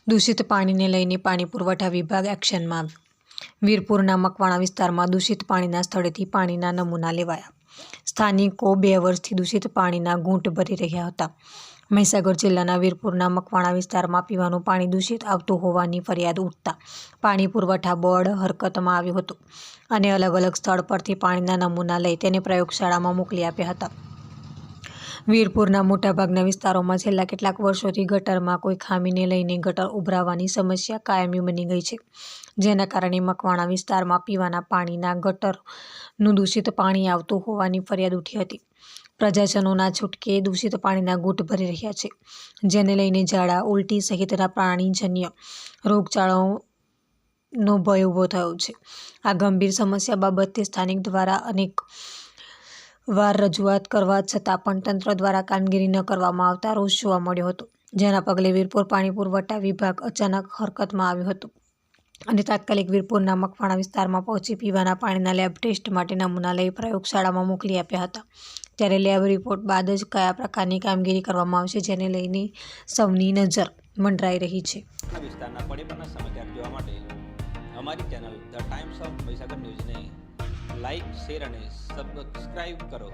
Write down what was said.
દૂષિત પાણીને લઈને પાણી પુરવઠા વિભાગ એક્શનમાં આવ્યું। વીરપુરના મકવાણા વિસ્તારમાં દૂષિત પાણીના સ્થળેથી પાણીના નમૂના લેવાયા। સ્થાનિકો 2 વર્ષથી દૂષિત પાણીના ઘૂંટ ભરી રહ્યા હતા। મહીસાગર જિલ્લાના વીરપુરના મકવાણા વિસ્તારમાં પીવાનું પાણી દૂષિત આવતું હોવાની ફરિયાદ ઉઠતા પાણી પુરવઠા બોર્ડ હરકતમાં આવ્યું હતું અને અલગ-અલગ સ્થળ પરથી પાણીના નમૂના લઈ તેને પ્રયોગશાળામાં મોકલી આપ્યા હતા। વીરપુરના મોટાભાગના વિસ્તારોમાં છેલ્લા કેટલાક વર્ષોથી ગટરમાં કોઈ ખામીને લઈને ગટર ઉભરાવાની સમસ્યા કાયમી બની ગઈ છે, જેના કારણે મકવાણા વિસ્તારમાં પીવાના પાણીના ગટરનું દૂષિત પાણી આવતું હોવાની ફરિયાદ ઉઠી હતી। પ્રજાજનોના છૂટકે દૂષિત પાણીના ઘૂંટ ભરી રહ્યા છે, જેને લઈને ઝાડા, ઉલટી સહિતના પ્રાણીજન્ય રોગચાળાનો ભય ઊભો થયો છે। આ ગંભીર સમસ્યા બાબતે સ્થાનિક દ્વારા અનેક વાર રજૂઆત કરવા છતાં પણ તંત્ર દ્વારા કામગીરી ન કરવામાં આવતા રોષ જોવા મળ્યો હતો, જેના પગલે વીરપુર પાણી પુરવઠા વિભાગ અચાનક હરકતમાં આવ્યો હતો અને તાત્કાલિક વીરપુરના મકવાણા વિસ્તારમાં પહોંચી પીવાના પાણીના લેબ ટેસ્ટ માટે નમૂના લઈ પ્રયોગશાળામાં મોકલી આપ્યા હતા। ત્યારે લેબ રિપોર્ટ બાદ જ કયા પ્રકારની કામગીરી કરવામાં આવશે, જેને લઈને સૌની નજર મંડરાઈ રહી છે। વિસ્તારના પડેપણના સમાચાર જોવા માટે અમારી channel the Times of Mahisagar ન્યૂઝને લાઇક, શેર અને સબસ્ક્રાઇબ કરો।